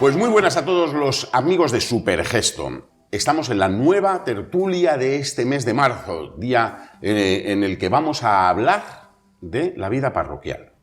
Pues muy buenas a todos los amigos de Supergesto. Estamos en la nueva tertulia de este mes de marzo, día en el que vamos a hablar de la vida parroquial.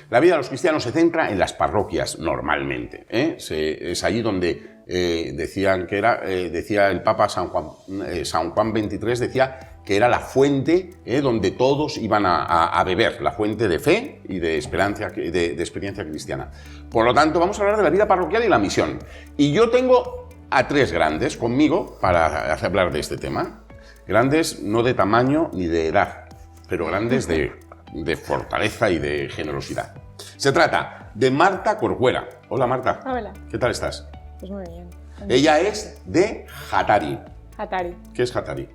La vida de los cristianos se centra en las parroquias normalmente. Es allí donde decían que era, decía el Papa San Juan XXIII, decía que era la fuente donde todos iban a beber, la fuente de fe y de experiencia cristiana. Por lo tanto, vamos a hablar de la vida parroquial y la misión. Y yo tengo a tres grandes conmigo para hablar de este tema. Grandes no de tamaño ni de edad, pero grandes de fortaleza y de generosidad. Se trata de Marta Corcuera. Hola, Marta. Hola. ¿Qué tal estás? Pues muy bien. Ella es de Hatari. Hatari. ¿Qué es Hatari?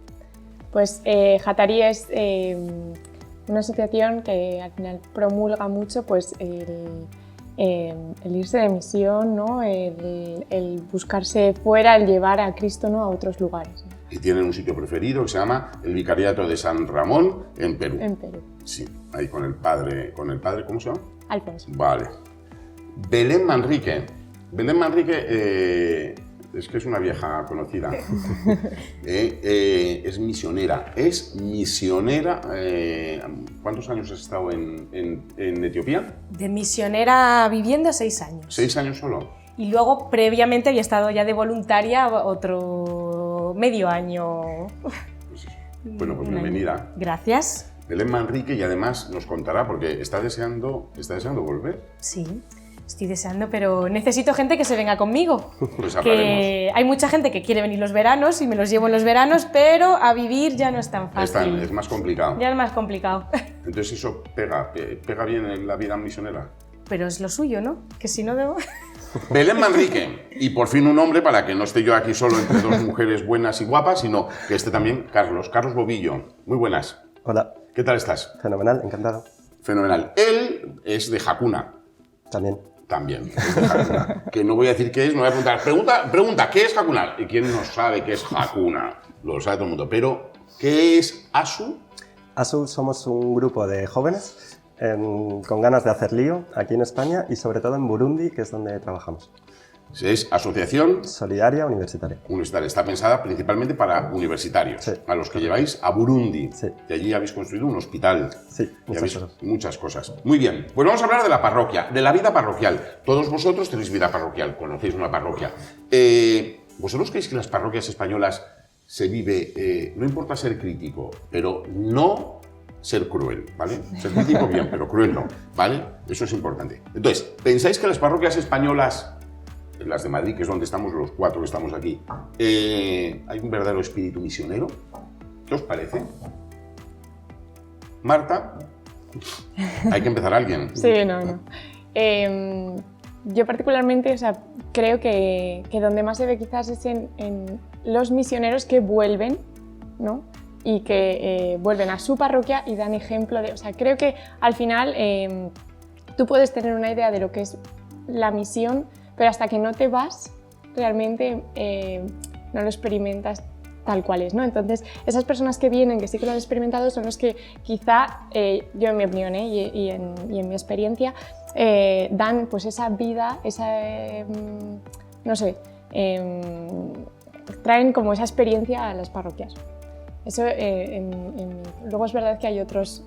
Pues Hatari es una asociación que al final promulga mucho pues, el irse de misión, ¿no? el buscarse fuera, el llevar a Cristo, ¿no? a otros lugares, ¿no? Y tienen un sitio preferido que se llama el Vicariato de San Ramón en Perú. En Perú. Sí, ahí con el padre, ¿cómo se llama? Alfonso. Vale. Belén Manrique. Belén Manrique es que es una vieja conocida. Es misionera. Es misionera. ¿Cuántos años has estado en Etiopía? De misionera viviendo 6 años. 6 años solo. Y luego, previamente, había estado ya de voluntaria otro medio año. Pues eso. Bueno, pues bienvenida. Gracias. Belén Manrique, y además nos contará, porque está deseando volver. Sí, estoy deseando, pero necesito gente que se venga conmigo. Pues hablaremos. Hay mucha gente que quiere venir los veranos y me los llevo en los veranos, pero a vivir ya no es tan fácil. Es más complicado. Ya es más complicado. Entonces eso pega bien en la vida misionera. Pero es lo suyo, ¿no? Que si no debo... Belén Manrique, y por fin un hombre para que no esté yo aquí solo entre dos mujeres buenas y guapas, sino que esté también Carlos Bobillo. Muy buenas. Hola. ¿Qué tal estás? Fenomenal, encantado. Fenomenal. Él es de Jacuna. También. También, es de Jacuna. Que no voy a decir qué es, no voy a preguntar. Pregunta, ¿qué es Jacuna? ¿Y quién no sabe qué es Jacuna? Lo sabe todo el mundo. Pero, ¿qué es ASU? ASU somos un grupo de jóvenes con ganas de hacer lío aquí en España y sobre todo en Burundi, que es donde trabajamos. Es Asociación Solidaria Universitaria. Universitaria. Está pensada principalmente para universitarios, sí, a los que lleváis a Burundi. Sí. Y allí habéis construido un hospital. Sí, muchas cosas. Muy bien, pues vamos a hablar de la parroquia, de la vida parroquial. Todos vosotros tenéis vida parroquial, conocéis una parroquia. ¿Vosotros creéis que en las parroquias españolas se vive, no importa ser crítico, pero no ser cruel, ¿vale? Ser crítico bien, pero cruel no, ¿vale? Eso es importante. Entonces, ¿pensáis que las parroquias españolas, las de Madrid, que es donde estamos los cuatro que estamos aquí, hay un verdadero espíritu misionero? ¿Qué os parece? Marta, hay que empezar alguien. Sí, no. Yo particularmente, o sea, creo que donde más se ve quizás es en los misioneros que vuelven, ¿no? Y que vuelven a su parroquia y dan ejemplo de... O sea, creo que al final tú puedes tener una idea de lo que es la misión, pero hasta que no te vas, realmente no lo experimentas tal cual es, ¿no? Entonces, esas personas que vienen, que sí que lo han experimentado, son los que quizá, yo en mi opinión y en mi experiencia, dan pues esa vida, no sé, traen como esa experiencia a las parroquias. Eso, luego es verdad que hay otros,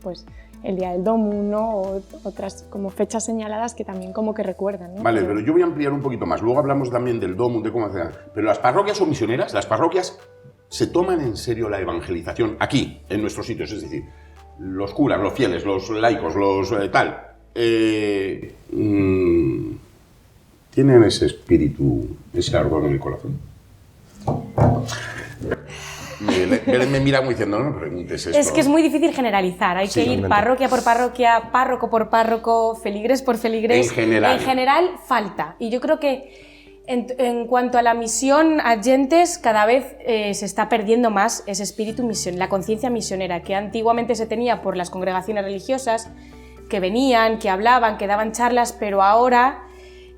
pues el Día del Domu, ¿no? O otras como fechas señaladas que también como que recuerdan, ¿no? Vale, pero yo voy a ampliar un poquito más. Luego hablamos también del Domu, de cómo hacer. Pero las parroquias son misioneras, las parroquias se toman en serio la evangelización aquí, en nuestros sitios, es decir, los curas, los fieles, los laicos, los tienen ese espíritu, ese ardor en el corazón. Me mira como diciendo, no me preguntes esto. Es que es muy difícil generalizar, hay que ir realmente. parroquia por parroquia, párroco por párroco, feligres por feligres. En general Falta. Y yo creo que en cuanto a la misión a gentes, cada vez se está perdiendo más ese espíritu misión, la conciencia misionera que antiguamente se tenía por las congregaciones religiosas, que venían, que hablaban, que daban charlas, pero ahora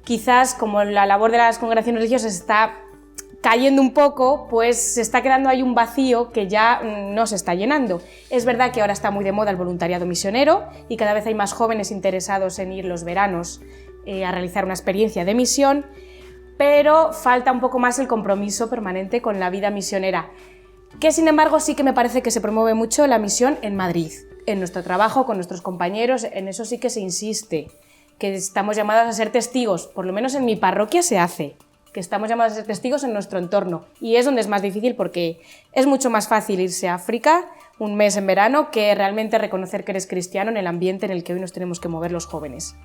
quizás como la labor de las congregaciones religiosas está cayendo un poco, pues se está quedando ahí un vacío que ya no se está llenando. Es verdad que ahora está muy de moda el voluntariado misionero y cada vez hay más jóvenes interesados en ir los veranos a realizar una experiencia de misión, pero falta un poco más el compromiso permanente con la vida misionera, que sin embargo sí que me parece que se promueve mucho la misión en Madrid, en nuestro trabajo, con nuestros compañeros, en eso sí que se insiste, que estamos llamados a ser testigos, por lo menos en mi parroquia se hace, que estamos llamados a ser testigos en nuestro entorno, y es donde es más difícil porque es mucho más fácil irse a África un mes en verano que realmente reconocer que eres cristiano en el ambiente en el que hoy nos tenemos que mover los jóvenes.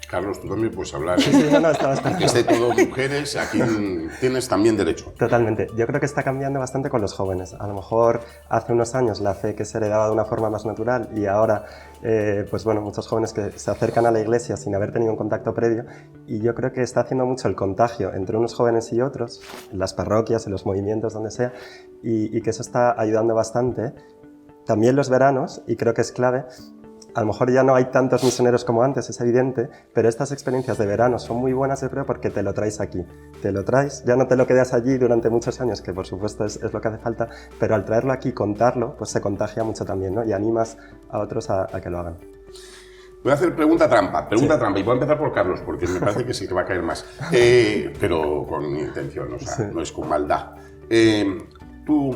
Carlos, tú también puedes hablar. Sí, no, está bastante. Que esté todo mujeres, aquí tienes también derecho. Totalmente. Yo creo que está cambiando bastante con los jóvenes. A lo mejor hace unos años la fe que se heredaba de una forma más natural y ahora, pues bueno, muchos jóvenes que se acercan a la iglesia sin haber tenido un contacto previo, y yo creo que está haciendo mucho el contagio entre unos jóvenes y otros, en las parroquias, en los movimientos, donde sea, y que eso está ayudando bastante. También los veranos, y creo que es clave. A lo mejor ya no hay tantos misioneros como antes, es evidente, pero estas experiencias de verano son muy buenas, yo creo, porque te lo traes aquí. Te lo traes, ya no te lo quedas allí durante muchos años, que por supuesto es lo que hace falta, pero al traerlo aquí, contarlo, pues se contagia mucho también, ¿no? Y animas a otros a que lo hagan. Voy a hacer pregunta trampa, y voy a empezar por Carlos, porque me parece que sí que va a caer más, pero con intención, o sea, sí. No es con maldad. Tú,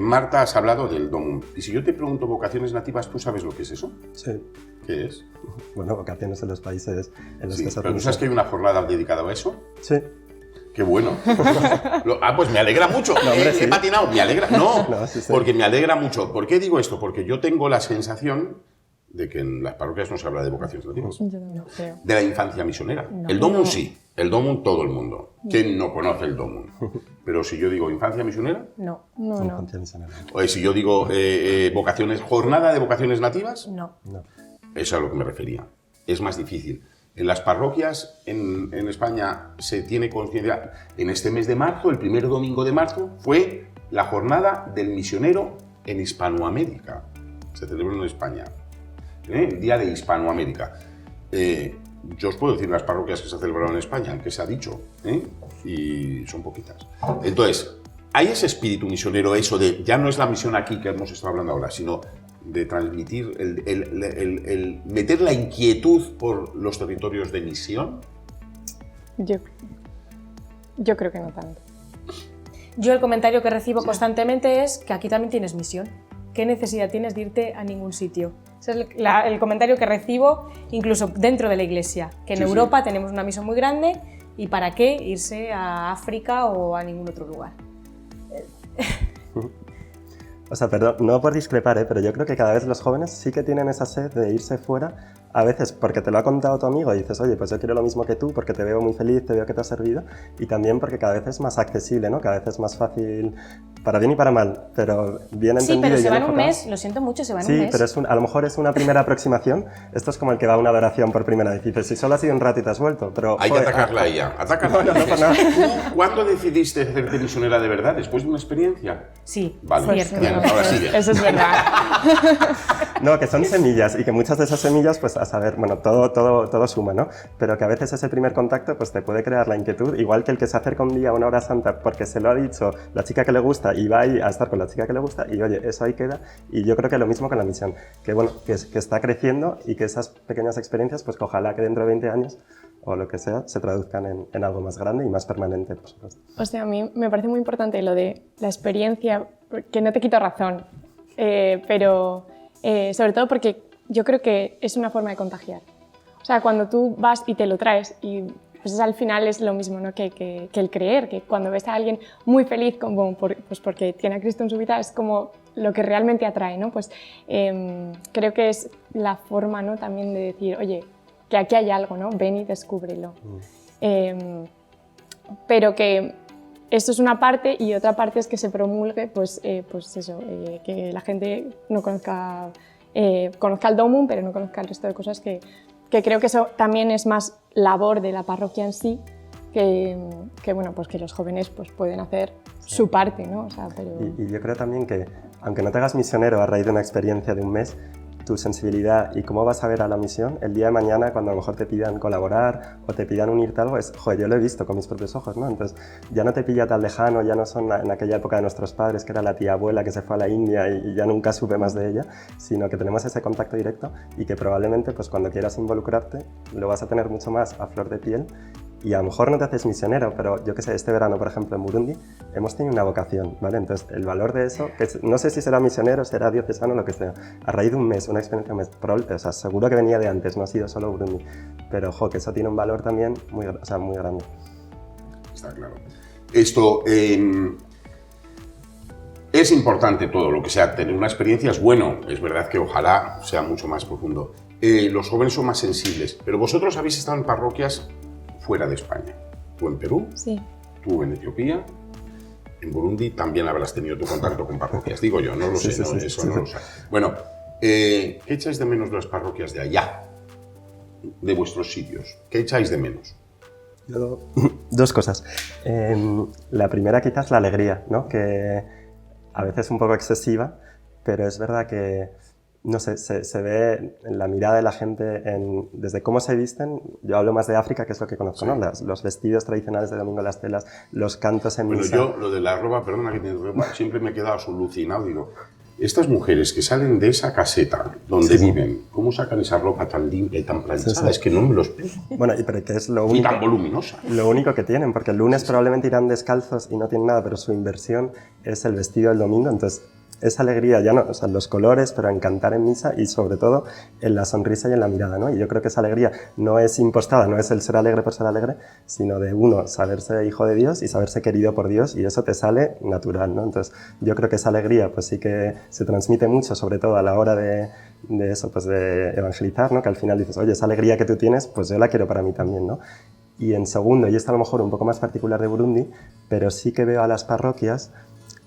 Marta, has hablado del DOMUN. Y si yo te pregunto vocaciones nativas, ¿tú sabes lo que es eso? Sí. ¿Qué es? Bueno, vocaciones en los países en los sí, que se ¿pero tú sabes que hay una jornada dedicada a eso? Sí. ¡Qué bueno! Pues me alegra mucho. No, hombre, sí. He patinado, me alegra. No, sí. Porque me alegra mucho. ¿Por qué digo esto? Porque yo tengo la sensación de que en las parroquias no se habla de vocaciones nativas. Yo no creo. De la infancia misionera. No, el DOMUN sí. El DOMUN todo el mundo. ¿Quién no conoce el DOMUN? Pero si yo digo infancia misionera... No. O si yo digo jornada de vocaciones nativas... No. Eso es a lo que me refería. Es más difícil. En las parroquias en España se tiene conciencia... En este mes de marzo, el primer domingo de marzo, fue la jornada del misionero en Hispanoamérica. Se celebró en España. El Día de Hispanoamérica. Yo os puedo decir las parroquias que se celebraron en España, que se ha dicho, y son poquitas. Entonces, hay ese espíritu misionero, eso de, ya no es la misión aquí que hemos estado hablando ahora, sino de transmitir, el meter la inquietud por los territorios de misión. Yo creo que no tanto. Yo el comentario que recibo constantemente es que aquí también tienes misión. ¿Qué necesidad tienes de irte a ningún sitio? Ese es el comentario que recibo incluso dentro de la iglesia, que en Europa tenemos una misión muy grande y ¿para qué irse a África o a ningún otro lugar? O sea, perdón, no por discrepar, pero yo creo que cada vez los jóvenes sí que tienen esa sed de irse fuera, a veces porque te lo ha contado tu amigo y dices, oye, pues yo quiero lo mismo que tú porque te veo muy feliz, te veo que te ha servido, y también porque cada vez es más accesible, ¿no? Cada vez es más fácil, para bien y para mal, pero bien entendido. Sí, pero y se van enfocado. Un mes, lo siento mucho, se van un mes. Sí, pero a lo mejor es una primera aproximación. Esto es como el que va a una adoración por primera vez y dices, si solo ha sido un rato y te has vuelto, pero... Hay que atacarla a ella, atácala. No, por nada. ¿Tú cuándo decidiste hacerte misionera de verdad? ¿Después de una experiencia? Sí, vale. cierto. Bien, ahora sigue. Eso es verdad. No, que son semillas y que muchas de esas semillas, pues a saber, bueno, todo suma, ¿no? Pero que a veces ese primer contacto pues te puede crear la inquietud, igual que el que se acerca un día a una hora santa porque se lo ha dicho la chica que le gusta y va ahí a estar con la chica que le gusta y oye, eso ahí queda. Y yo creo que lo mismo con la misión, que bueno, que está creciendo y que esas pequeñas experiencias, pues que ojalá que dentro de 20 años o lo que sea, se traduzcan en algo más grande y más permanente, por supuesto. O sea, a mí me parece muy importante lo de la experiencia, que no te quito razón, pero sobre todo porque yo creo que es una forma de contagiar. O sea, cuando tú vas y te lo traes, y pues al final es lo mismo, ¿no? que el creer, que cuando ves a alguien muy feliz pues porque tiene a Cristo en su vida, es como lo que realmente atrae, ¿no? Pues creo que es la forma, ¿no? También de decir, oye, que aquí hay algo, ¿no? Ven y descúbrelo. Pero que esto es una parte y otra parte es que se promulgue, pues eso, que la gente no conozca el DOMUN, pero no conozca el resto de cosas que creo que eso también es más labor de la parroquia en sí, que bueno, pues que los jóvenes pues pueden hacer su parte, ¿no? O sea, pero... y yo creo también que, aunque no te hagas misionero a raíz de una experiencia de un mes, tu sensibilidad y cómo vas a ver a la misión el día de mañana cuando a lo mejor te pidan colaborar o te pidan unirte a algo, es, joder, yo lo he visto con mis propios ojos, ¿no? Entonces ya no te pilla tan lejano, ya no son en aquella época de nuestros padres, que era la tía abuela que se fue a la India y ya nunca supe más de ella, sino que tenemos ese contacto directo y que probablemente pues cuando quieras involucrarte lo vas a tener mucho más a flor de piel. Y a lo mejor no te haces misionero, pero yo qué sé, este verano, por ejemplo, en Burundi, hemos tenido una vocación, ¿vale? Entonces, el valor de eso, que no sé si será misionero, será diocesano, lo que sea, a raíz de un mes, una experiencia de un mes, o sea, seguro que venía de antes, no ha sido solo Burundi, pero, jo, que eso tiene un valor también muy, o sea, muy grande. Está claro. Esto, es importante todo lo que sea, tener una experiencia es bueno, es verdad que ojalá sea mucho más profundo. Los jóvenes son más sensibles, pero vosotros habéis estado en parroquias fuera de España. Tú en Perú, Sí. tú en Etiopía, en Burundi también habrás tenido tu contacto con parroquias, digo yo, no lo sé, no, eso no lo sé. Bueno, ¿qué echáis de menos de las parroquias de allá, de vuestros sitios? ¿Qué echáis de menos? Dos cosas. La primera quizás la alegría, ¿no? Que a veces es un poco excesiva, pero es verdad que no sé, se ve en la mirada de la gente, desde cómo se visten. Yo hablo más de África, que es lo que conozco, sí. ¿No? Los vestidos tradicionales de domingo, las telas, los cantos en misa. Yo, lo de la ropa, perdona que te interrumpa, siempre me he quedado alucinado. Digo, estas mujeres que salen de esa caseta donde viven, ¿cómo sacan esa ropa tan limpia y tan planchada? Es que no me lo explico. Bueno, pero que es lo único, y tan voluminosa. Lo único que tienen, porque el lunes probablemente irán descalzos y no tienen nada, pero su inversión es el vestido del domingo, entonces esa alegría, ya no, o sea, los colores, pero en cantar en misa y sobre todo en la sonrisa y en la mirada, ¿no? Y yo creo que esa alegría no es impostada, no es el ser alegre por ser alegre, sino de uno, saberse hijo de Dios y saberse querido por Dios, y eso te sale natural, ¿no? Entonces yo creo que esa alegría pues sí que se transmite mucho, sobre todo a la hora de eso, pues de evangelizar, ¿no? Que al final dices, oye, esa alegría que tú tienes, pues yo la quiero para mí también, ¿no? Y en segundo, y esto a lo mejor un poco más particular de Burundi, pero sí que veo a las parroquias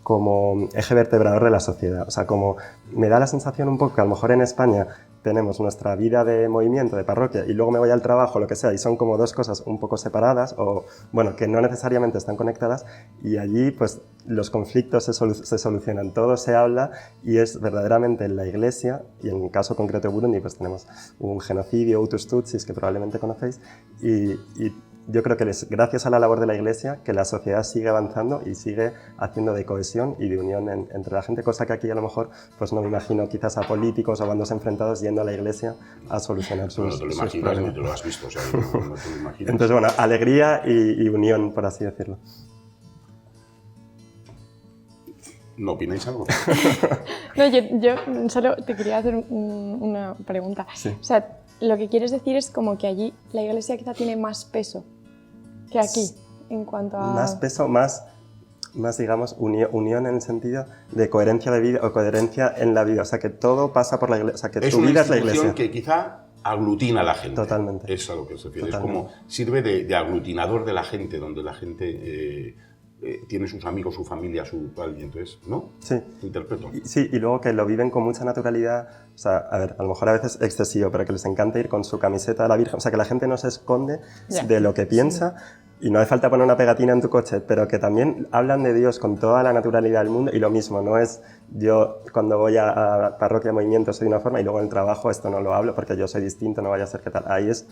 como eje vertebrador de la sociedad. O sea, como me da la sensación un poco que a lo mejor en España tenemos nuestra vida de movimiento, de parroquia, y luego me voy al trabajo, lo que sea, y son como dos cosas un poco separadas, o bueno, que no necesariamente están conectadas, y allí pues los conflictos se solucionan, todo se habla, y es verdaderamente en la iglesia, y en el caso concreto de Burundi pues tenemos un genocidio, Hutus Tutsis, que probablemente conocéis, y yo creo que gracias a la labor de la Iglesia, que la sociedad sigue avanzando y sigue haciendo de cohesión y de unión entre la gente, cosa que aquí a lo mejor pues no me imagino quizás a políticos o bandos enfrentados yendo a la Iglesia a solucionar sus problemas. No te lo imaginas ni te lo has visto, o sea, no te lo imaginas. Entonces, bueno, alegría y unión, por así decirlo. ¿No opináis algo? No, yo solo te quería hacer una pregunta. Sí. O sea, lo que quieres decir es como que allí la Iglesia quizá tiene más peso que aquí, en cuanto a... Más peso, más digamos, unión en el sentido de coherencia de vida o coherencia en la vida. O sea, que todo pasa por la Iglesia. O sea, que tu vida es la Iglesia. Es una institución que quizá aglutina a la gente. Totalmente. Es a lo que se refiere. Totalmente. Es como sirve de aglutinador de la gente, donde la gente tiene sus amigos, su familia, su tal, y entonces, ¿no? Sí. Interpreto. Sí, y luego que lo viven con mucha naturalidad. O sea, a ver, a lo mejor a veces excesivo, pero que les encanta ir con su camiseta de la Virgen. O sea, que la gente no se esconde de lo que piensa. Sí. Y no hace falta poner una pegatina en tu coche, pero que también hablan de Dios con toda la naturalidad del mundo. Y lo mismo, no es yo cuando voy a parroquia, movimiento, soy de una forma y luego en el trabajo esto no lo hablo porque yo soy distinto, no vaya a ser que tal. Ahí es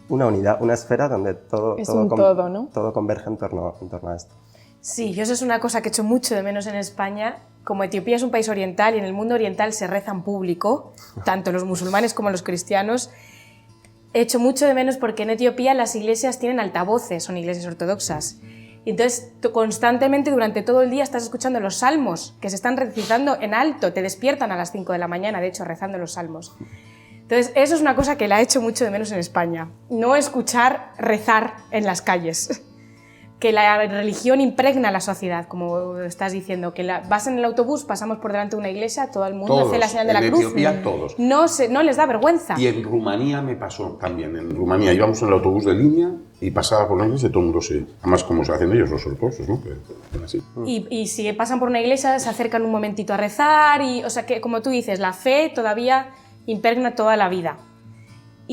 una unidad, una esfera donde todo converge en torno a esto. Sí, yo eso es una cosa que echo mucho de menos en España. Como Etiopía es un país oriental y en el mundo oriental se reza en público, tanto los musulmanes como los cristianos, echo mucho de menos porque en Etiopía las iglesias tienen altavoces, son iglesias ortodoxas. Y entonces constantemente durante todo el día estás escuchando los salmos que se están recitando en alto, te despiertan a las 5 de la mañana, de hecho, rezando los salmos. Entonces eso es una cosa que la echo mucho de menos en España, no escuchar rezar en las calles. Que la religión impregna la sociedad, como estás diciendo, que vas en el autobús, pasamos por delante de una iglesia, todo el mundo hace la señal de la cruz. En Etiopía todos. No les da vergüenza. Y en Rumanía me pasó también. En Rumanía íbamos en el autobús de línea y pasaba por una iglesia y todo el mundo además como se hacen ellos los ortodoxos, ¿no? Así. Y si pasan por una iglesia se acercan un momentito a rezar, o sea que como tú dices, la fe todavía impregna toda la vida.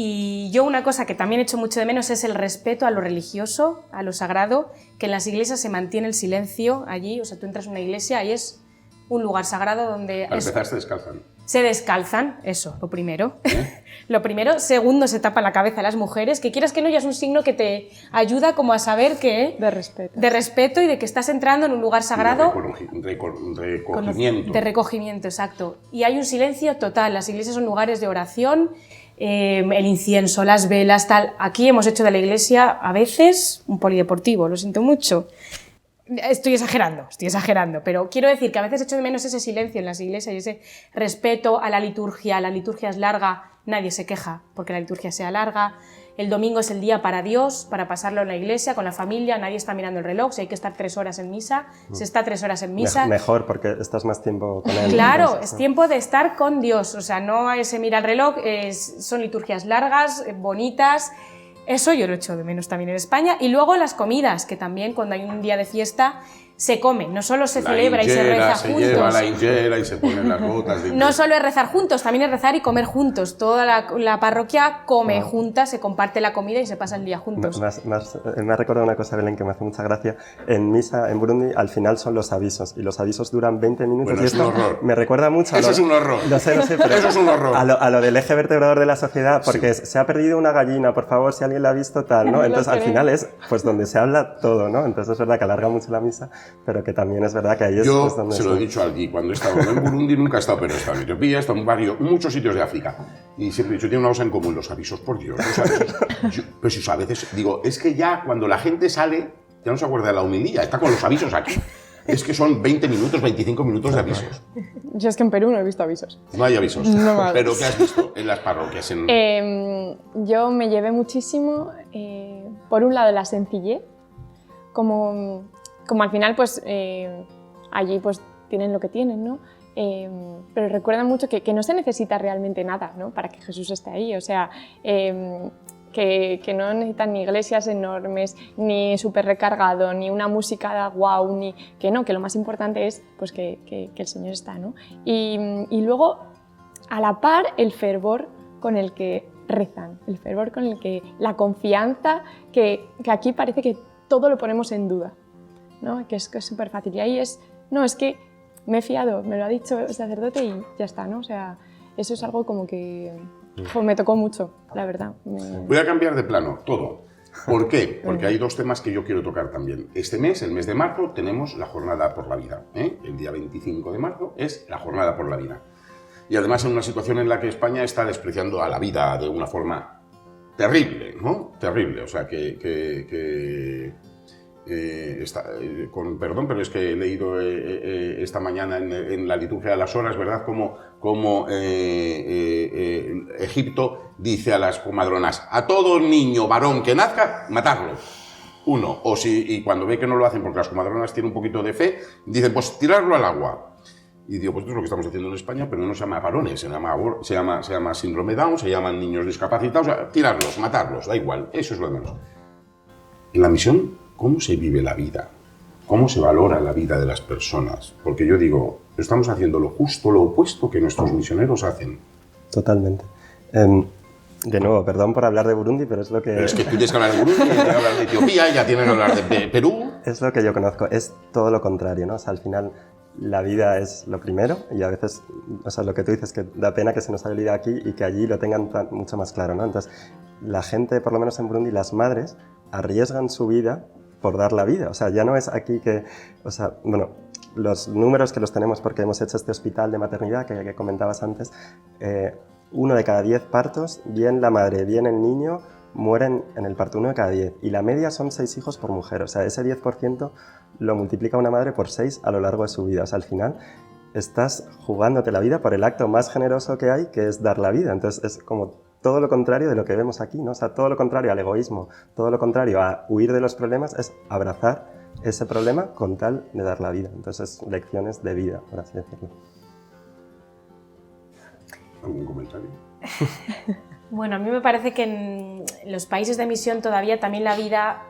Y yo una cosa que también echo mucho de menos es el respeto a lo religioso, a lo sagrado, que en las iglesias se mantiene el silencio allí, o sea, tú entras en una iglesia y es un lugar sagrado donde... Para empezar, se descalzan. Se descalzan, eso, lo primero. Lo primero. Segundo, se tapan la cabeza las mujeres, que quieras que no, ya es un signo que te ayuda como a saber que... De respeto. Y de que estás entrando en un lugar sagrado... Recogimiento. De recogimiento, exacto. Y hay un silencio total. Las iglesias son lugares de oración, el incienso, las velas, tal. Aquí hemos hecho de la iglesia, a veces, un polideportivo, lo siento mucho. Estoy exagerando, pero quiero decir que a veces echo de menos ese silencio en las iglesias y ese respeto a la liturgia es larga, nadie se queja porque la liturgia sea larga, el domingo es el día para Dios, para pasarlo en la iglesia, con la familia, nadie está mirando el reloj, si hay que estar 3 horas en misa, se está 3 horas en misa. Mejor, porque estás más tiempo con él. Claro, entonces, es tiempo de estar con Dios, o sea, no se mira el reloj, son liturgias largas, bonitas. Eso yo lo echo de menos también en España. Y luego las comidas, que también cuando hay un día de fiesta se come, no solo se celebra y se reza juntos. Se lleva la higuera y se ponen las gotas. No solo es rezar juntos, también es rezar y comer juntos. Toda la parroquia come junta, se comparte la comida y se pasa el día juntos. Me ha recordado una cosa, Belén, que me hace mucha gracia. En misa, en Burundi, al final son los avisos, y los avisos duran 20 minutos. Bueno, y es un horror. Me recuerda mucho a Eso es un horror. Lo sé, pero eso es un horror. A lo del eje vertebrador de la sociedad, porque se ha perdido una gallina, por favor, si alguien la ha visto, tal, ¿no? Entonces, al final es pues donde se habla todo, ¿no? Entonces, es verdad que alarga mucho la misa, pero que también es verdad que ahí es Yo donde se lo he dicho aquí, cuando he estado en Burundi nunca he estado, pero he estado en Etiopía, he estado en muchos sitios de África. Y siempre he dicho, tiene una cosa en común, los avisos, por Dios, los avisos. Pero si a veces digo, es que ya cuando la gente sale, ya no se acuerda de la homilía, está con los avisos aquí. Es que son 20 minutos, 25 minutos de avisos. Yo es que en Perú no he visto avisos. No hay avisos. No. ¿Pero qué has visto en las parroquias? Yo me llevé muchísimo, por un lado, la sencillez, como al final, pues, allí pues tienen lo que tienen, ¿no? Pero recuerdan mucho que no se necesita realmente nada, ¿no? Para que Jesús esté ahí, o sea, que no necesitan ni iglesias enormes, ni súper recargado, ni una música guau, ni que no, que lo más importante es pues, que el Señor está, ¿no? Y luego, a la par, el fervor con el que rezan, el fervor con el que la confianza, que aquí parece que todo lo ponemos en duda, ¿no? Que es súper fácil. Y ahí es que me he fiado, me lo ha dicho el sacerdote y ya está, ¿no? O sea, eso es algo como que me tocó mucho, la verdad. Voy a cambiar de plano, todo. ¿Por qué? Porque hay dos temas que yo quiero tocar también. Este mes, el mes de marzo, tenemos la Jornada por la Vida, ¿eh? El día 25 de marzo es la Jornada por la Vida. Y además en una situación en la que España está despreciando a la vida de una forma terrible, ¿no? Terrible, o sea, con perdón, pero es que he leído esta mañana en la liturgia de las horas, ¿verdad?, como Egipto dice a las comadronas, a todo niño varón que nazca, matarlo. Uno, y cuando ve que no lo hacen porque las comadronas tienen un poquito de fe, dicen, pues tirarlo al agua. Y digo, pues esto es lo que estamos haciendo en España, pero no se llama varones, se llama síndrome Down, se llaman niños discapacitados, o sea, tirarlos, matarlos, da igual, eso es lo de menos. En la misión, ¿cómo se vive la vida? ¿Cómo se valora la vida de las personas? Porque yo digo, estamos haciendo lo justo, lo opuesto que nuestros misioneros hacen. Totalmente. De nuevo, perdón por hablar de Burundi, pero es lo que... Pero es que tú tienes que hablar de Burundi, tienes que hablar de Etiopía, ya tienes que hablar de Perú. Es lo que yo conozco, es todo lo contrario, ¿no? O sea, al final la vida es lo primero y a veces, o sea, lo que tú dices, que da pena que se nos haya olvidado aquí y que allí lo tengan mucho más claro, ¿no? Entonces, la gente, por lo menos en Burundi, las madres arriesgan su vida por dar la vida. O sea, ya no es aquí que... O sea, bueno, los números que los tenemos porque hemos hecho este hospital de maternidad que comentabas antes, 1 de cada 10 partos, bien la madre, bien el niño, mueren en el parto, 1 de cada 10. Y la media son 6 hijos por mujer. O sea, ese 10% lo multiplica una madre por 6 a lo largo de su vida. O sea, al final estás jugándote la vida por el acto más generoso que hay, que es dar la vida. Entonces, es como todo lo contrario de lo que vemos aquí, ¿no? O sea, todo lo contrario al egoísmo, todo lo contrario a huir de los problemas, es abrazar ese problema con tal de dar la vida. Entonces, lecciones de vida, por así decirlo. ¿Algún comentario? Bueno, a mí me parece que en los países de misión todavía también la vida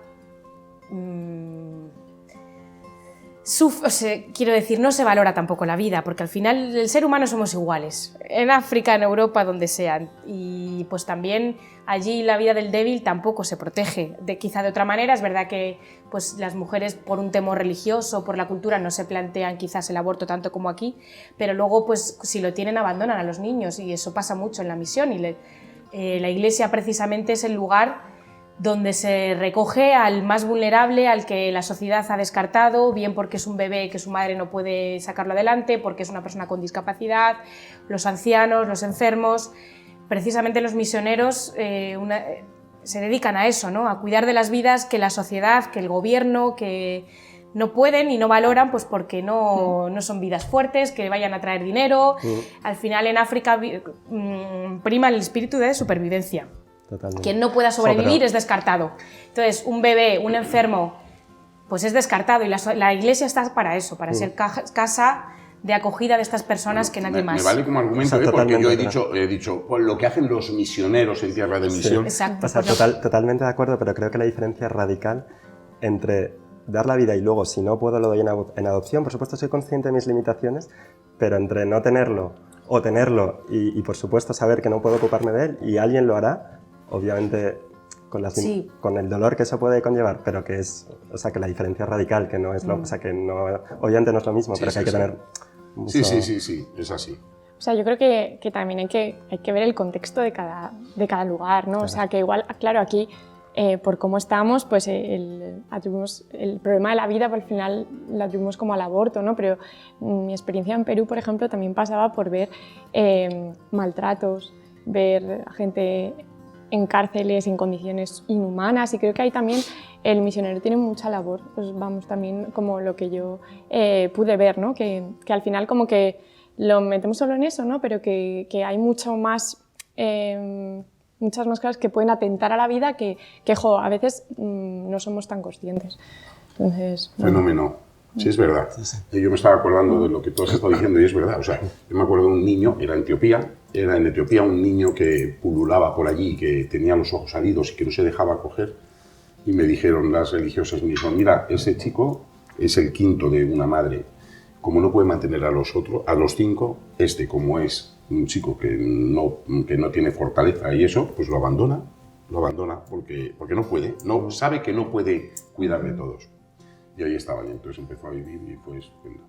quiero decir, no se valora tampoco la vida, porque al final el ser humano somos iguales, en África, en Europa, donde sean, y pues también allí la vida del débil tampoco se protege, quizá de otra manera. Es verdad que pues, las mujeres por un temor religioso, por la cultura, no se plantean quizás el aborto tanto como aquí, pero luego pues si lo tienen abandonan a los niños, y eso pasa mucho en la misión, y la Iglesia precisamente es el lugar donde se recoge al más vulnerable, al que la sociedad ha descartado, bien porque es un bebé que su madre no puede sacarlo adelante, porque es una persona con discapacidad, los ancianos, los enfermos. Precisamente los misioneros se dedican a eso, ¿no? A cuidar de las vidas que la sociedad, que el gobierno, que no pueden y no valoran, pues porque no son vidas fuertes, que vayan a traer dinero. Al final en África prima el espíritu de supervivencia. Totalmente. Quien no pueda sobrevivir es descartado. Entonces, un bebé, un enfermo, pues es descartado, y la Iglesia está para eso, para ser casa de acogida de estas personas que nadie más. Me vale como argumento, porque yo he dicho pues, lo que hacen los misioneros en tierra de misión. Exacto. O sea, totalmente de acuerdo, pero creo que la diferencia es radical entre dar la vida y luego, si no puedo, lo doy en adopción. Por supuesto, soy consciente de mis limitaciones, pero entre no tenerlo o tenerlo y por supuesto, saber que no puedo ocuparme de él y alguien lo hará, obviamente con el dolor que eso puede conllevar, pero que es, o sea, que la diferencia es radical, que no es o sea, que no, obviamente no es lo mismo, pero que hay que tener mucho... Sí, es así. O sea, yo creo que también hay que ver el contexto de cada lugar, ¿no? Claro. O sea, que igual, claro, aquí, por cómo estamos, pues atribuimos el problema de la vida, pues, al final lo atribuimos como al aborto, ¿no? Pero mi experiencia en Perú, por ejemplo, también pasaba por ver maltratos, ver a gente en cárceles en condiciones inhumanas, y creo que ahí también el misionero tiene mucha labor, pues vamos, también como lo que yo pude ver, ¿no? Que al final como que lo metemos solo en eso, ¿no? Pero que hay mucho más, muchas más cosas que pueden atentar a la vida que a veces no somos tan conscientes. Entonces, Fenómeno. Sí, es verdad. Yo me estaba acordando de lo que tú has estado diciendo y es verdad. O sea, yo me acuerdo de un niño, era en Etiopía un niño que pululaba por allí, que tenía los ojos salidos y que no se dejaba coger. Y me dijeron las religiosas, me dijeron, mira, ese chico es el quinto de una madre. Como no puede mantener a los 5, como es un chico que no tiene fortaleza y eso, pues lo abandona porque no puede, sabe que no puede cuidar de todos. Y ahí estaba, y entonces empezó a vivir y fue estupendo.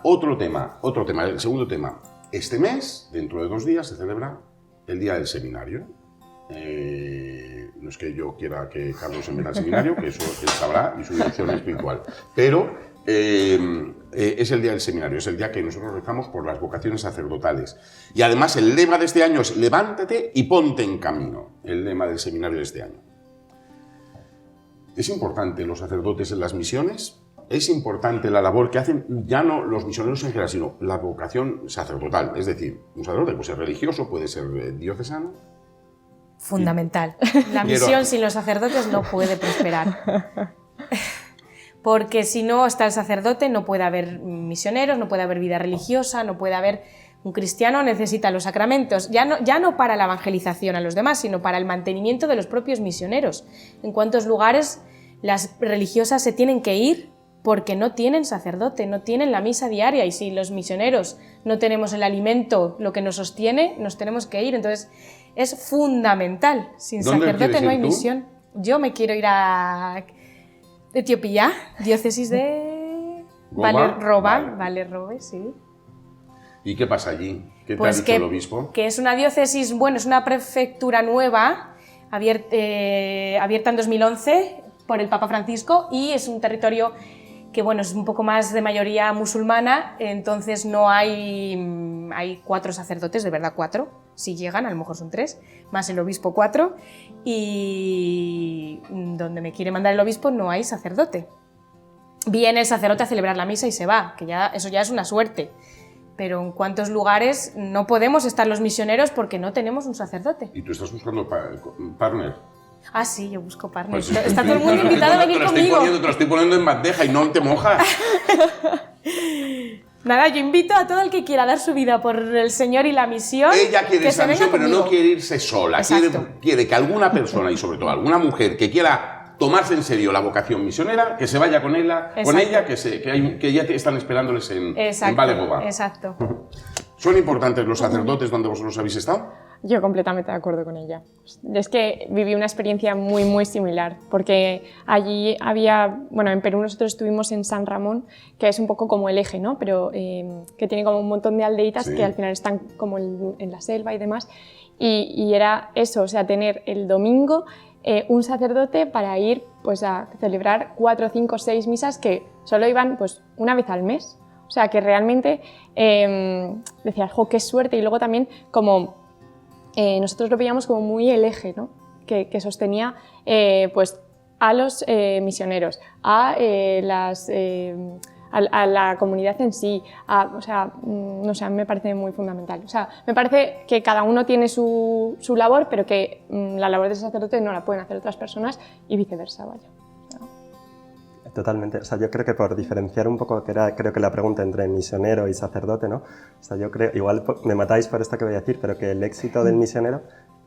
Otro tema, el segundo tema. Este mes, dentro de 2 días, se celebra el Día del Seminario. No es que yo quiera que Carlos se meta al seminario, que eso él sabrá y su dirección espiritual, pero es el Día del Seminario, es el día que nosotros rezamos por las vocaciones sacerdotales. Y además el lema de este año es levántate y ponte en camino, el lema del seminario de este año. ¿Es importante los sacerdotes en las misiones? ¿Es importante la labor que hacen, ya no los misioneros en general, sino la vocación sacerdotal? Es decir, un sacerdote puede ser religioso, puede ser diocesano. Fundamental. La misión sin los sacerdotes no puede prosperar. Porque si no está el sacerdote, no puede haber misioneros, no puede haber vida religiosa, no puede haber... Un cristiano necesita los sacramentos, ya no para la evangelización a los demás, sino para el mantenimiento de los propios misioneros. En cuántos lugares las religiosas se tienen que ir porque no tienen sacerdote, no tienen la misa diaria, y si los misioneros no tenemos el alimento, lo que nos sostiene, nos tenemos que ir. Entonces es fundamental. Sin sacerdote no hay misión. Yo me quiero ir a Etiopía, diócesis de Valle-Robe, sí. ¿Y qué pasa allí? ¿Qué te ha dicho el obispo? Que es una diócesis, bueno, es una prefectura nueva, abierta en 2011 por el Papa Francisco, y es un territorio que, bueno, es un poco más de mayoría musulmana, entonces no hay 4 sacerdotes, de verdad 4, si llegan, a lo mejor son 3, más el obispo 4, y donde me quiere mandar el obispo no hay sacerdote. Viene el sacerdote a celebrar la misa y se va, que eso ya es una suerte. Pero en cuántos lugares no podemos estar los misioneros porque no tenemos un sacerdote. ¿Y tú estás buscando partner? Ah, sí, yo busco partner. Pues está todo el mundo invitado a venir conmigo. Te lo estoy poniendo en bandeja y no te mojas. Nada, yo invito a todo el que quiera dar su vida por el Señor y la misión. Ella quiere esa misión, pero no quiere irse sola. Quiere que alguna persona, y sobre todo alguna mujer, que quiera tomarse en serio la vocación misionera, que se vaya con ella, que ya están esperándoles en Valegoba. Exacto. ¿Son importantes los sacerdotes donde vosotros habéis estado? Yo completamente de acuerdo con ella. Es que viví una experiencia muy, muy similar, porque allí había, bueno, en Perú nosotros estuvimos en San Ramón, que es un poco como el eje, ¿no? Pero que tiene como un montón de aldeitas que al final están como en la selva y demás, y era eso, o sea, tener el domingo un sacerdote para ir pues a celebrar 4, 5, 6 misas que solo iban pues una vez al mes. O sea, que realmente decías, jo, qué suerte. Y luego también como nosotros lo veíamos como muy el eje, ¿no? que sostenía pues a los misioneros, a la comunidad en sí, o sea, no sé, me parece muy fundamental. O sea, me parece que cada uno tiene su labor, pero que la labor de ese sacerdote no la pueden hacer otras personas y viceversa, vaya. Totalmente. O sea, yo creo que por diferenciar un poco, que era creo que la pregunta entre misionero y sacerdote, ¿no? O sea, yo creo, igual me matáis por esto que voy a decir, pero que el éxito del misionero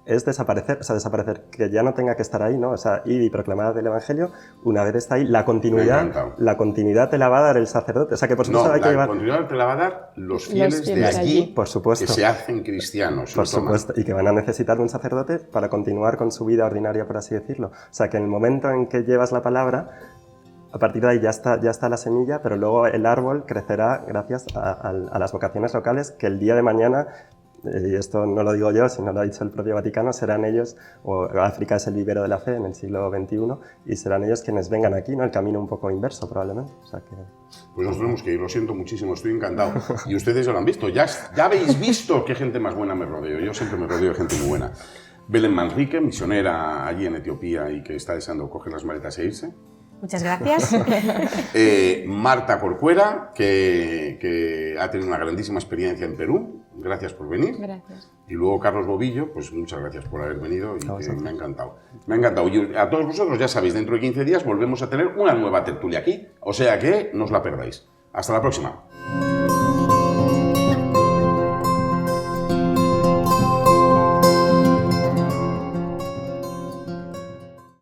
es desaparecer, o sea, desaparecer, que ya no tenga que estar ahí, ¿no? O sea, ir y proclamar el Evangelio, una vez está ahí, la continuidad te la va a dar el sacerdote. O sea, que por supuesto hay que llevar... la continuidad te la va a dar los fieles de allí, por supuesto, que se hacen cristianos. Por supuesto, y que van a necesitar de un sacerdote para continuar con su vida ordinaria, por así decirlo. O sea, que en el momento en que llevas la palabra, a partir de ahí ya está la semilla, pero luego el árbol crecerá gracias a las vocaciones locales que el día de mañana, y esto no lo digo yo, sino lo ha dicho el propio Vaticano, serán ellos, o África es el vivero de la fe en el siglo XXI, y serán ellos quienes vengan aquí, ¿no? El camino un poco inverso, probablemente. O sea que... Pues nos tenemos que ir, lo siento muchísimo, estoy encantado. Y ustedes ya lo han visto, ya habéis visto qué gente más buena me rodeo. Yo siempre me rodeo de gente muy buena. Belén Manrique, misionera allí en Etiopía y que está deseando coger las maletas e irse. Muchas gracias. Marta Corcuera, que ha tenido una grandísima experiencia en Perú. Gracias por venir. Gracias. Y luego Carlos Bobillo, pues muchas gracias por haber venido y que me ha encantado. Me ha encantado. Y a todos vosotros, ya sabéis, dentro de 15 días volvemos a tener una nueva tertulia aquí, o sea que no os la perdáis. Hasta la próxima.